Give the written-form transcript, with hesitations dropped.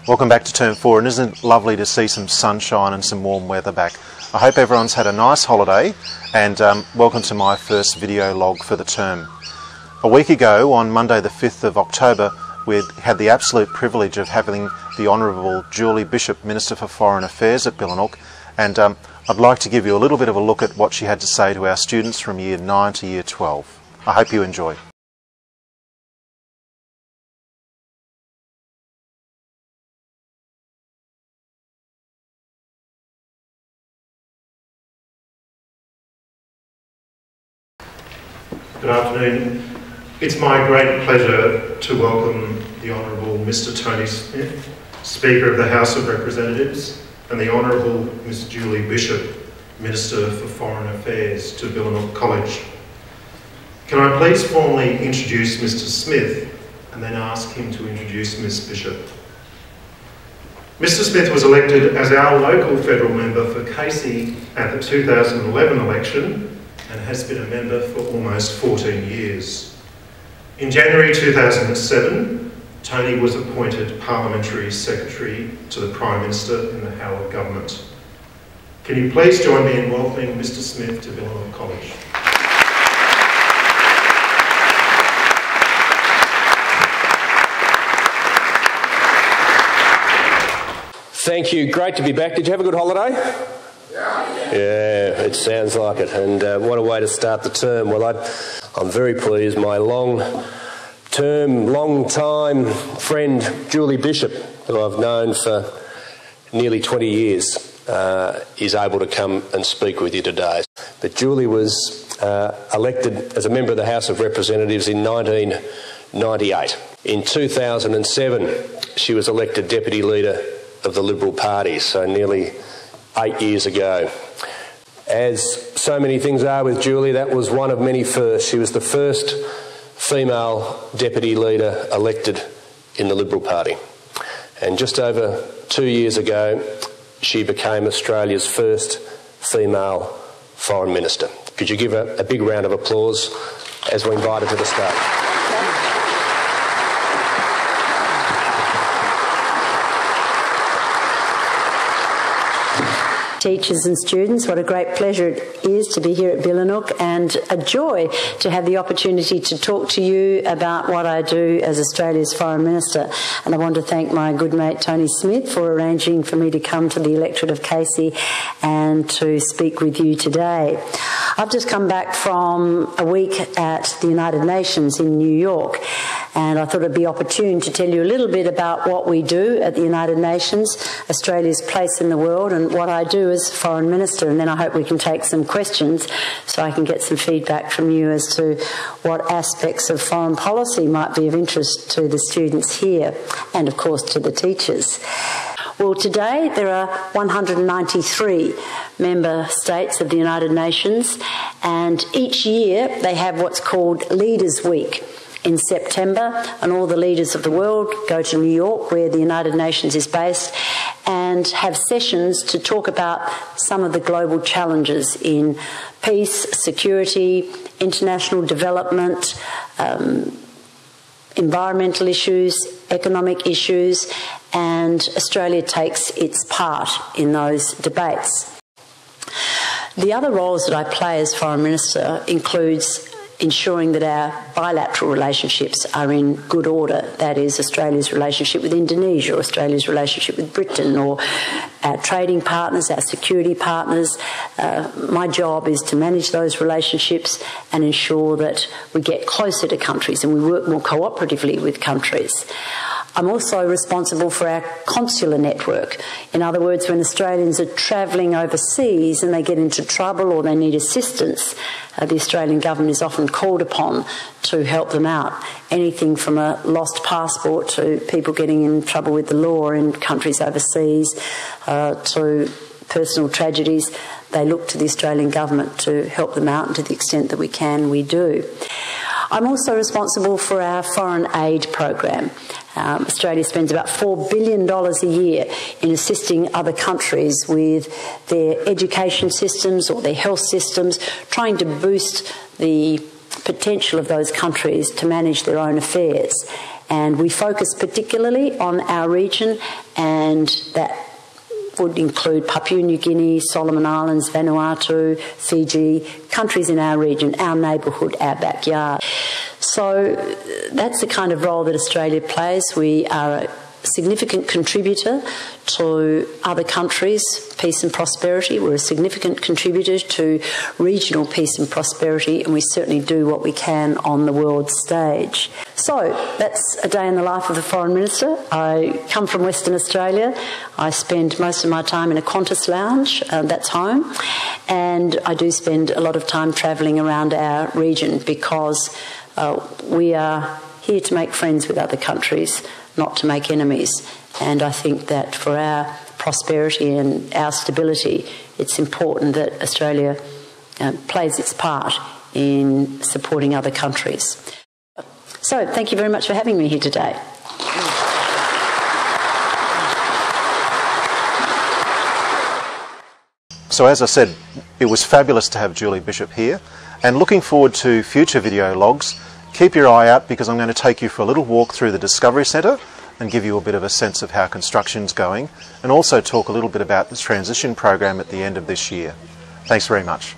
Welcome back to Term 4, and isn't it lovely to see some sunshine and some warm weather back? I hope everyone's had a nice holiday, and welcome to my first video log for the term. A week ago, on Monday the 5th of October, we had the absolute privilege of having the Honourable Julie Bishop, Minister for Foreign Affairs at Billanook, and I'd like to give you a little bit of a look at what she had to say to our students from Year 9 to Year 12. I hope you enjoy. Good afternoon. It's my great pleasure to welcome the Honourable Mr Tony Smith, Speaker of the House of Representatives, and the Honourable Ms Julie Bishop, Minister for Foreign Affairs, to Billanook College. Can I please formally introduce Mr Smith and then ask him to introduce Ms Bishop. Mr Smith was elected as our local federal member for Casey at the 2011 election and has been a member for almost 14 years. In January 2007, Tony was appointed Parliamentary Secretary to the Prime Minister in the Howard Government. Can you please join me in welcoming Mr Smith to Billanook College? Thank you. Great to be back. Did you have a good holiday? Yeah, it sounds like it. And what a way to start the term. Well, I'm very pleased. My long-time friend, Julie Bishop, who I've known for nearly 20 years, is able to come and speak with you today. But Julie was elected as a member of the House of Representatives in 1998. In 2007, she was elected Deputy Leader of the Liberal Party, so nearly 8 years ago. As so many things are with Julie, that was one of many firsts. She was the first female Deputy Leader elected in the Liberal Party. And just over 2 years ago, she became Australia's first female Foreign Minister. Could you give a big round of applause as we invite her to the stage? Teachers and students, what a great pleasure it is to be here at Billanook, and a joy to have the opportunity to talk to you about what I do as Australia's Foreign Minister. And I want to thank my good mate Tony Smith for arranging for me to come to the electorate of Casey and to speak with you today. I've just come back from a week at the United Nations in New York, and I thought it'd be opportune to tell you a little bit about what we do at the United Nations, Australia's place in the world, and what I do as Foreign Minister, and then I hope we can take some questions so I can get some feedback from you as to what aspects of foreign policy might be of interest to the students here and, of course, to the teachers. Well, today there are 193 member states of the United Nations, and each year they have what's called Leaders' Week in September, and all the leaders of the world go to New York, where the United Nations is based, and have sessions to talk about some of the global challenges in peace, security, international development, environmental issues, economic issues, and Australia takes its part in those debates. The other roles that I play as Foreign Minister includes ensuring that our bilateral relationships are in good order. That is, Australia's relationship with Indonesia, Australia's relationship with Britain, or our trading partners, our security partners. My job is to manage those relationships and ensure that we get closer to countries and we work more cooperatively with countries. I'm also responsible for our consular network. In other words, when Australians are travelling overseas and they get into trouble or they need assistance, the Australian government is often called upon to help them out. Anything from a lost passport to people getting in trouble with the law in countries overseas, to personal tragedies, they look to the Australian government to help them out, and to the extent that we can, we do. I'm also responsible for our foreign aid program. Australia spends about $4 billion a year in assisting other countries with their education systems or their health systems, trying to boost the potential of those countries to manage their own affairs. And we focus particularly on our region, and that would include Papua New Guinea, Solomon Islands, Vanuatu, Fiji, countries in our region, our neighbourhood, our backyard. So that's the kind of role that Australia plays. We are a significant contributor to other countries' peace and prosperity. We're a significant contributor to regional peace and prosperity, and we certainly do what we can on the world stage. So that's a day in the life of the Foreign Minister. I come from Western Australia. I spend most of my time in a Qantas lounge, that's home, and I do spend a lot of time travelling around our region because we are here to make friends with other countries, not to make enemies. And I think that for our prosperity and our stability, it's important that Australia plays its part in supporting other countries. So thank you very much for having me here today. So as I said, it was fabulous to have Julie Bishop here, and looking forward to future video logs. Keep your eye out because I'm going to take you for a little walk through the Discovery Centre and give you a bit of a sense of how construction's going, and also talk a little bit about the transition program at the end of this year. Thanks very much.